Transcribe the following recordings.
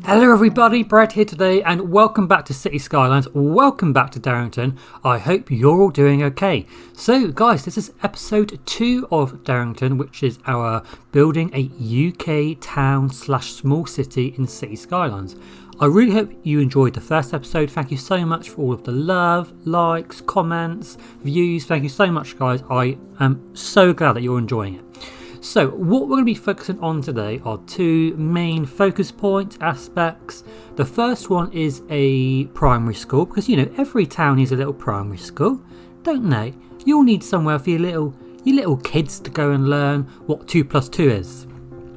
Hello everybody, Brad here today and welcome back to City Skylines, welcome back to Darrington. I hope you're all doing okay. So guys, this is episode 2 of Darrington, which is our building a UK town / small city in City Skylines. I really hope you enjoyed the first episode. Thank you so much for all of the love, likes, comments, views. Thank you so much guys, I am so glad that you're enjoying it. So what we're going to be focusing on today are 2 main focus point aspects. The first one is a primary school, because you know every town needs a little primary school, don't they? You'll need somewhere for your little kids to go and learn what 2 + 2 is.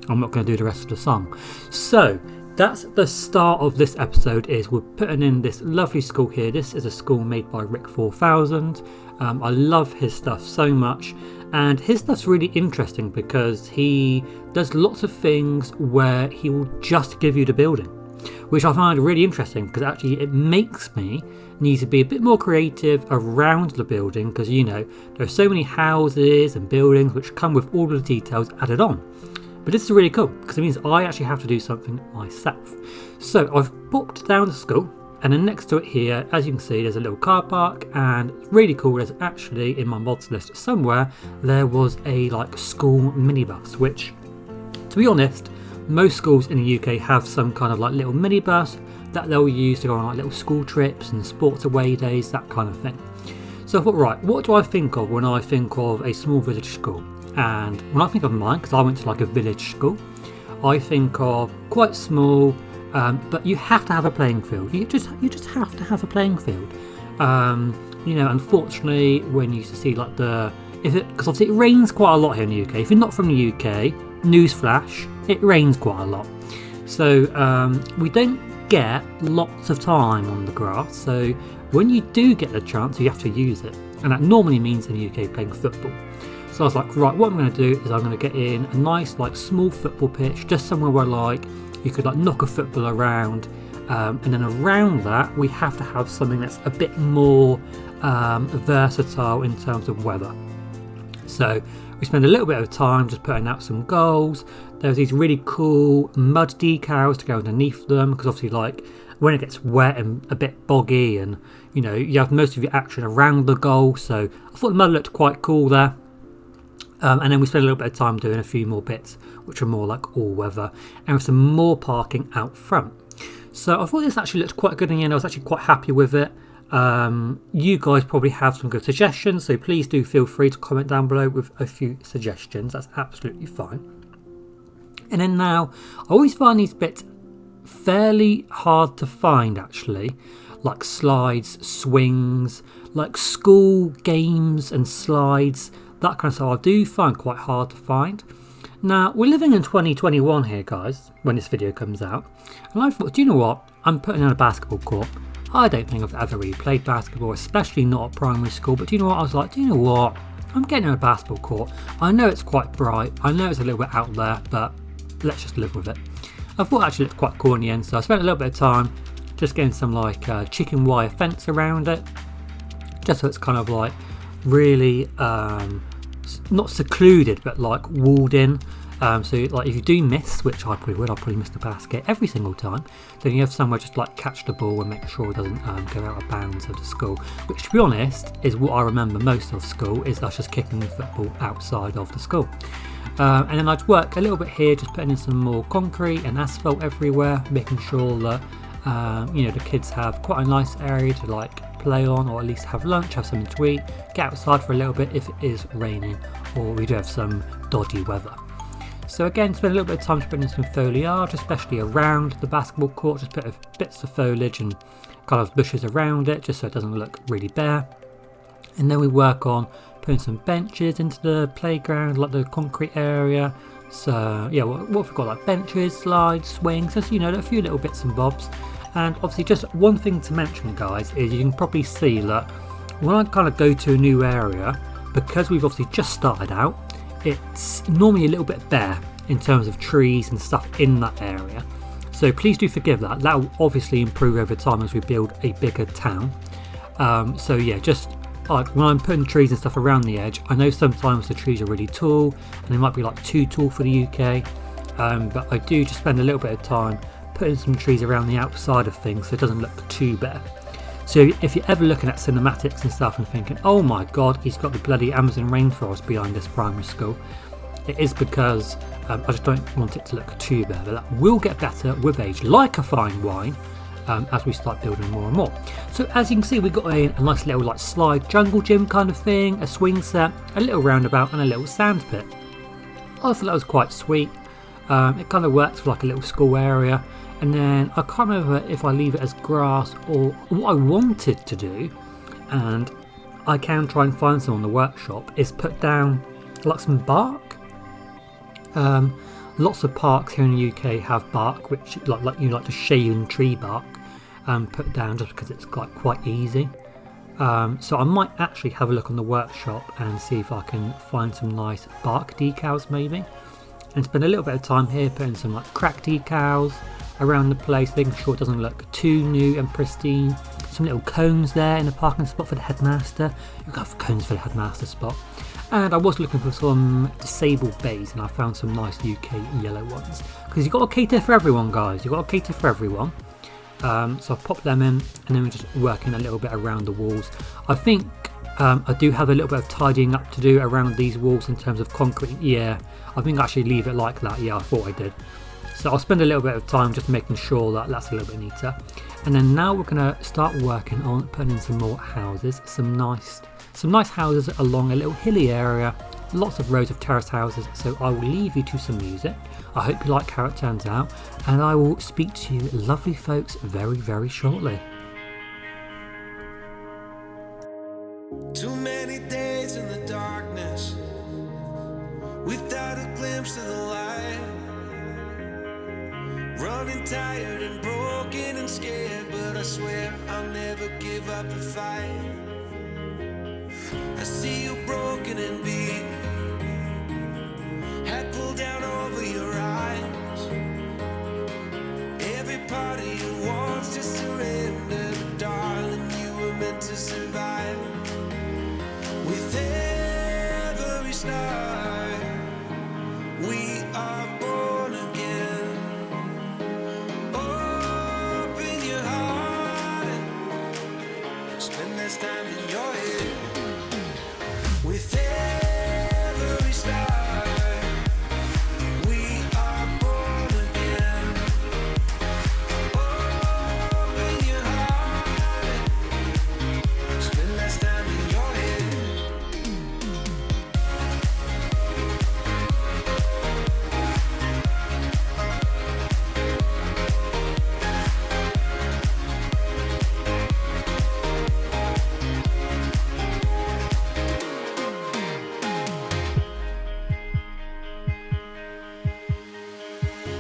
I'm not going to do the rest of the song. So that's the start of this episode. Is we're putting in this lovely school here. This is a school made by Rick 4000. I love his stuff so much. And his stuff's really interesting because he does lots of things where he will just give you the building, which I find really interesting because actually it makes me need to be a bit more creative around the building, because you know there are so many houses and buildings which come with all of the details added on. But this is really cool because it means I actually have to do something myself. So I've booked down the school. And then next to it here, as you can see, there's a little car park, and really cool, there's actually in my mods list somewhere, there was a school minibus, which, to be honest, most schools in the UK have some kind of little minibus that they'll use to go on little school trips and sports away days, that kind of thing. So I thought, right, what do I think of when I think of a small village school? And when I think of mine, because I went to a village school, I think of quite small, but you have to have a playing field. You just have to have a playing field. You know, unfortunately, when you used to see because obviously it rains quite a lot here in the UK. If you're not from the UK, newsflash, it rains quite a lot. So we don't get lots of time on the grass. So when you do get the chance, you have to use it, and that normally means in the UK playing football. So I was like, right, what I'm going to do is I'm going to get in a nice small football pitch, just somewhere where you could knock a football around, and then around that we have to have something that's a bit more versatile in terms of weather. So we spend a little bit of time just putting out some goals. There's these really cool mud decals to go underneath them, because obviously when it gets wet and a bit boggy, and you know you have most of your action around the goal. So I thought the mud looked quite cool there. And then we spent a little bit of time doing a few more bits which are more all weather, and with some more parking out front. So I thought this actually looked quite good in the end. I was actually quite happy with it. You guys probably have some good suggestions, so please do feel free to comment down below with a few suggestions. That's absolutely fine. And then now, I always find these bits fairly hard to find actually, like slides, swings, school games and slides, that kind of stuff I do find quite hard to find. Now, we're living in 2021 here, guys, when this video comes out. And I thought, do you know what? I'm putting in a basketball court. I don't think I've ever really played basketball, especially not at primary school. But do you know what? I was like, do you know what? I'm getting in a basketball court. I know it's quite bright. I know it's a little bit out there, but let's just live with it. I thought it actually looked quite cool in the end. So I spent a little bit of time just getting some chicken wire fence around it. Just so it's kind of really not secluded, but walled in. So if you do miss, which I probably would, I'll probably miss the basket every single time, then you have somewhere just catch the ball and make sure it doesn't go out of bounds of the school, which to be honest is what I remember most of school, is us just kicking the football outside of the school. And then I'd work a little bit here, just putting in some more concrete and asphalt everywhere, making sure that the kids have quite a nice area to play on, or at least have lunch, have something to eat, get outside for a little bit if it is raining or we do have some dodgy weather. So again, spend a little bit of time putting in some foliage, especially around the basketball court, just put bits of foliage and kind of bushes around it, just so it doesn't look really bare. And then we work on putting some benches into the playground, the concrete area. So yeah, what have we got? Benches, slides, swings, just a few little bits and bobs. And obviously, just one thing to mention, guys, is you can probably see that when I kind of go to a new area, because we've obviously just started out, it's normally a little bit bare in terms of trees and stuff in that area. So please do forgive that. That will obviously improve over time as we build a bigger town. So yeah, just like when I'm putting trees and stuff around the edge, I know sometimes the trees are really tall and they might be like too tall for the UK, but I do just spend a little bit of time putting some trees around the outside of things so it doesn't look too bare. So if you're ever looking at cinematics and stuff and thinking, oh my god, he's got the bloody Amazon rainforest behind this primary school, it is because I just don't want it to look too bare, but that will get better with age, like a fine wine, as we start building more and more. So as you can see, we've got a nice little like slide jungle gym kind of thing, a swing set, a little roundabout and a little sand pit. I thought that was quite sweet. It kind of works for like a little school area. And then I can't remember if I leave it as grass or what I wanted to do, and I can try and find some on the workshop, is put down like some bark. Lots of parks here in the UK have bark, which like the shaven tree bark, put down just because it's quite easy. So I might actually have a look on the workshop and see if I can find some nice bark decals maybe, and spend a little bit of time here putting some like crack decals around the place, making sure it doesn't look too new and pristine. Some little cones there in the parking spot for the headmaster. You've got cones for the headmaster spot. And I was looking for some disabled bays, and I found some nice UK yellow ones. Because you've got to cater for everyone, guys. You've got to cater for everyone. So I've popped them in, and then we're just working a little bit around the walls. I think I do have a little bit of tidying up to do around these walls in terms of concrete. Yeah, I think I actually leave it like that. Yeah, I thought I did. So I'll spend a little bit of time just making sure that that's a little bit neater. And then now we're going to start working on putting in some more houses, some nice houses along a little hilly area, lots of rows of terrace houses. So I will leave you to some music. I hope you like how it turns out, and I will speak to you lovely folks very, very shortly. Too many days in the darkness without a glimpse of the light. Running tired and broken and scared, but I swear I'll never give up the fight. I see you broken and beat, head pulled down over your eyes. Every part of you wants to surrender, but darling, you were meant to survive. With every start, we are born again. Open your heart, spend this time in your head. With every start, we are born again. Open your heart, spend this time in your head.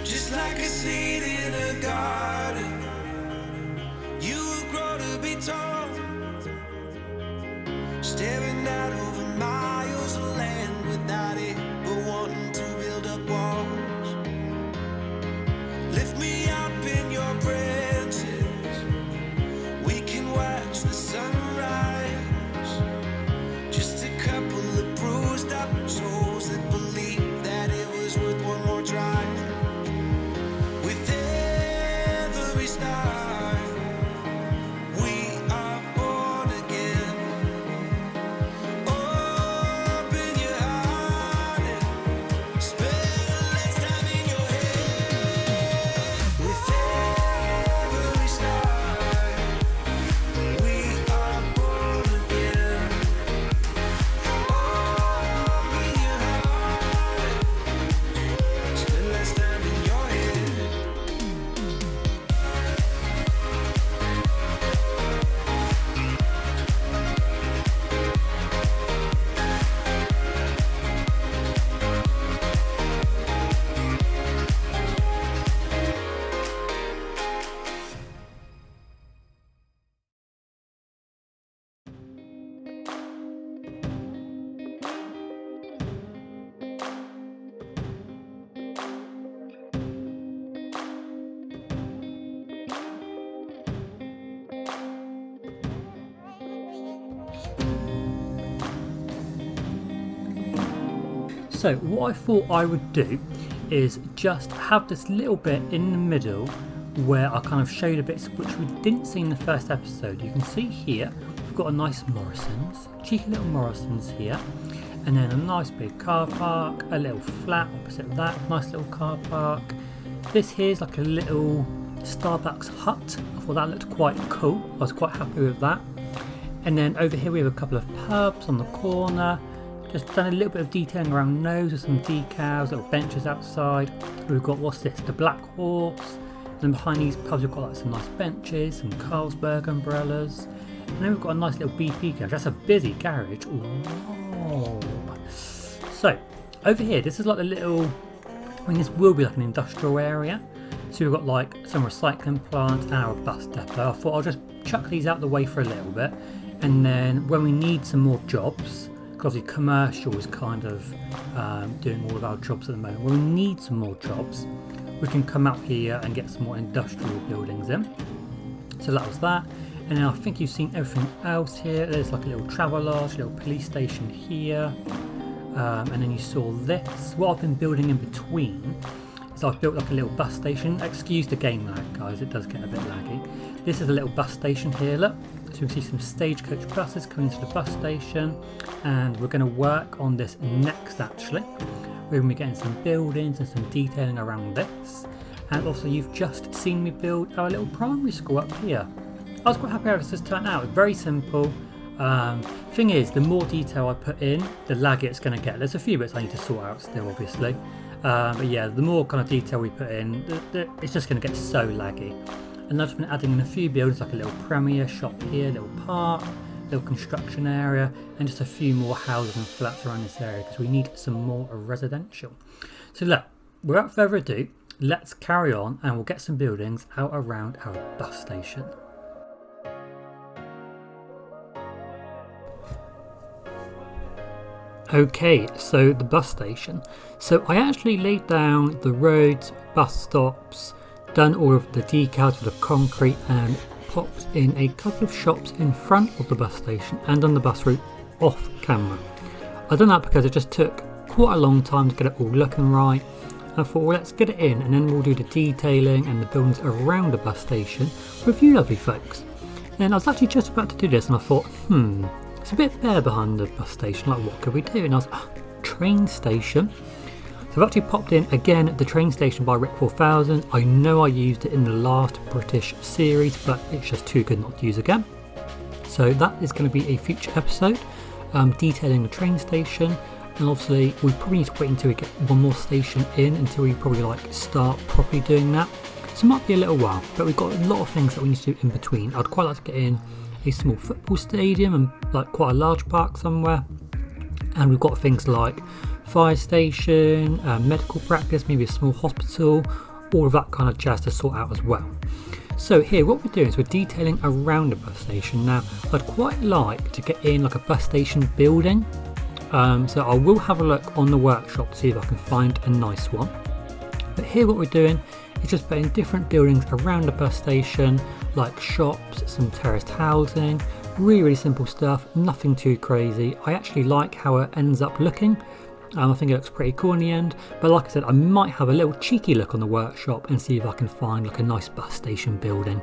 Just like a seed in a garden, you will grow to be tall, staring out over miles of land without it, but wanting to build up walls. Lift me up in your branches, we can watch the sunrise. Just a couple of bruised up souls that believe that it was worth one more try. With every start, we are born again. So what I thought I would do is just have this little bit in the middle where I kind of showed a bit which we didn't see in the first episode. You can see here we've got a nice Morrison's, cheeky little Morrison's here, and then a nice big car park, a little flat opposite that, nice little car park. This here's like a little Starbucks hut. I thought that looked quite cool. I was quite happy with that. And then over here we have a couple of pubs on the corner. Just done a little bit of detailing around those with some decals, little benches outside. We've got, what's this, the Black Horse. And then behind these pubs we've got like some nice benches, some Carlsberg umbrellas. And then we've got a nice little BP garage. That's a busy garage. Ooh. So over here, this is like the little, I mean this will be like an industrial area. So we've got like some recycling plants and our bus depot. I thought I'll just chuck these out the way for a little bit. And then when we need some more jobs, because obviously commercial is kind of doing all of our jobs at the moment. When we need some more jobs, we can come out here and get some more industrial buildings in. So that was that. And then I think you've seen everything else here. There's like a little Travelodge, a little police station here. And then you saw this. What I've been building in between is I've built like a little bus station. Excuse the game lag, guys, it does get a bit laggy. This is a little bus station here, look. So we can see some stagecoach buses coming to the bus station, and we're going to work on this next actually. We're going to be getting some buildings and some detailing around this. And also you've just seen me build our little primary school up here. I was quite happy how this has turned out. Very simple. Thing is, the more detail I put in, the laggier it's going to get. There's a few bits I need to sort out still, obviously. But yeah, the more kind of detail we put in, it's just going to get so laggy. And I've just been adding in a few buildings, like a little premier shop here, a little park, little construction area, and just a few more houses and flats around this area because we need some more residential. So look, without further ado, let's carry on and we'll get some buildings out around our bus station. Okay, so the bus station. So I actually laid down the roads, bus stops, done all of the decals for the concrete, and popped in a couple of shops in front of the bus station and on the bus route off camera. I've done that because it just took quite a long time to get it all looking right. I thought, well, let's get it in and then we'll do the detailing and the buildings around the bus station with you lovely folks. And I was actually just about to do this and I thought, it's a bit bare behind the bus station, like what could we do? And I was train station. So I've actually popped in again the train station by Rick 4000. I know I used it in the last British series, but it's just too good not to use again. So that is going to be a future episode, detailing the train station. And obviously we probably need to wait until we get one more station in, until we probably like start properly doing that. So it might be a little while, but we've got a lot of things that we need to do in between. I'd quite like to get in a small football stadium and like quite a large park somewhere. And we've got things like fire station, medical practice, maybe a small hospital, all of that kind of jazz to sort out as well. So here what we're doing is we're detailing around the bus station. Now I'd quite like to get in like a bus station building, so I will have a look on the workshop to see if I can find a nice one. But here what we're doing is just putting different buildings around the bus station, like shops, some terraced housing, really simple stuff, nothing too crazy. I actually like how it ends up looking. I think it looks pretty cool in the end, but like I said, I might have a little cheeky look on the workshop and see if I can find like a nice bus station building,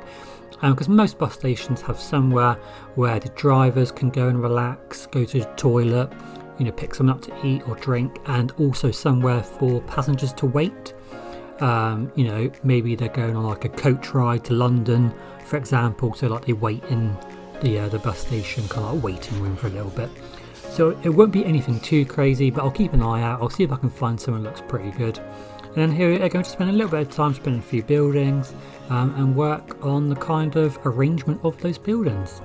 because most bus stations have somewhere where the drivers can go and relax, go to the toilet, pick something up to eat or drink, and also somewhere for passengers to wait. Maybe they're going on like a coach ride to London, for example, so like they wait in the bus station kind of like waiting room for a little bit. So it won't be anything too crazy, but I'll keep an eye out. I'll see if I can find something that looks pretty good. And then here we're going to spend a little bit of time spending a few buildings and work on the kind of arrangement of those buildings.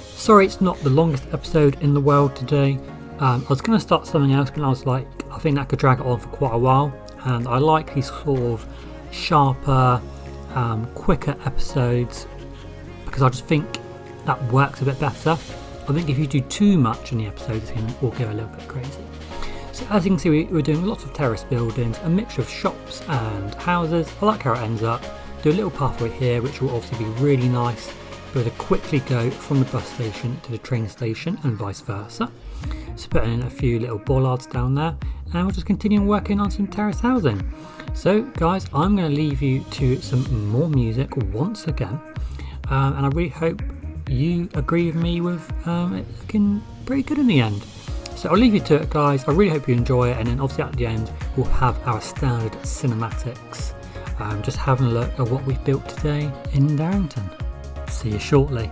Sorry it's not the longest episode in the world today. I was going to start something else, but I was like, I think that could drag it on for quite a while. And I like these sort of sharper, quicker episodes because I just think that works a bit better. I think if you do too much in the episode, it's going to all go a little bit crazy. So as you can see, we're doing lots of terrace buildings, a mixture of shops and houses. I like how it ends up. Do a little pathway here, which will obviously be really nice. be able to quickly go from the bus station to the train station and vice versa. So putting in a few little bollards down there, and we'll just continue working on some terrace housing. So guys, I'm going to leave you to some more music once again, and I really hope you agree with me with it looking pretty good in the end. So I'll leave you to it, guys. I really hope you enjoy it, and then obviously at the end we'll have our standard cinematics, just having a look at what we've built today in Darrington. See you shortly.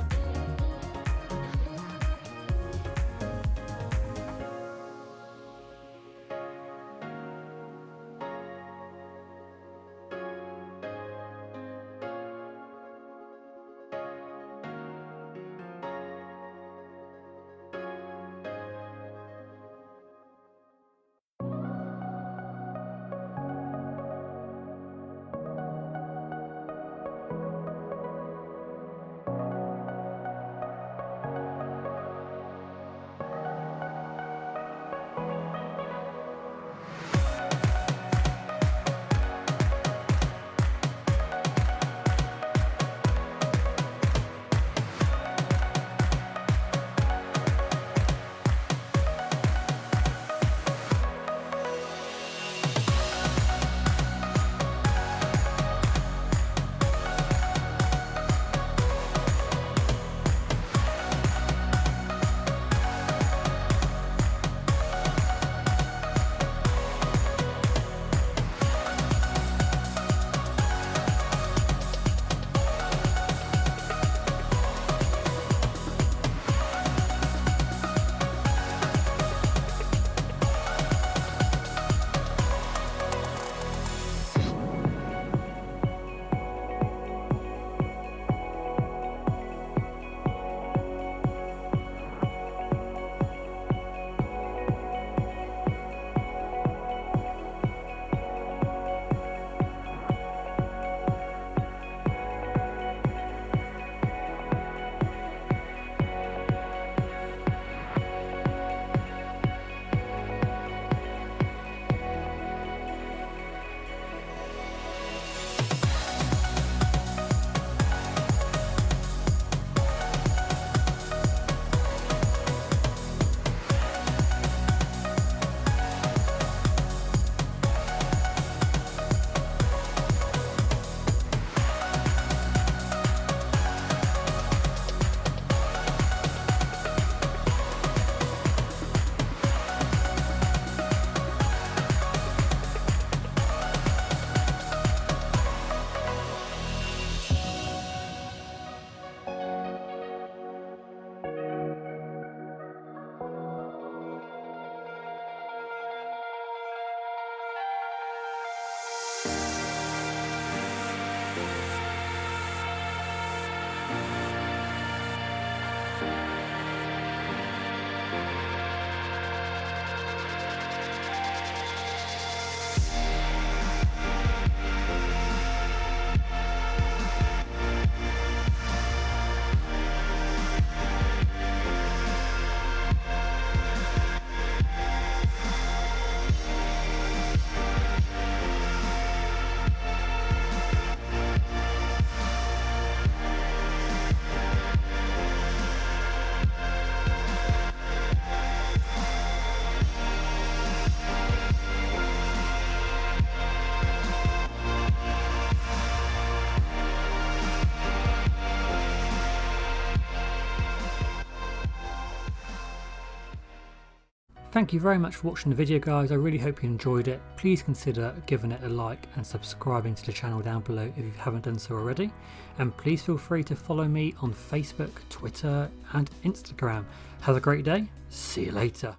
Thank you very much for watching the video, guys. I really hope you enjoyed it. Please consider giving it a like and subscribing to the channel down below if you haven't done so already. And please feel free to follow me on Facebook, Twitter and Instagram. Have a great day. See you later.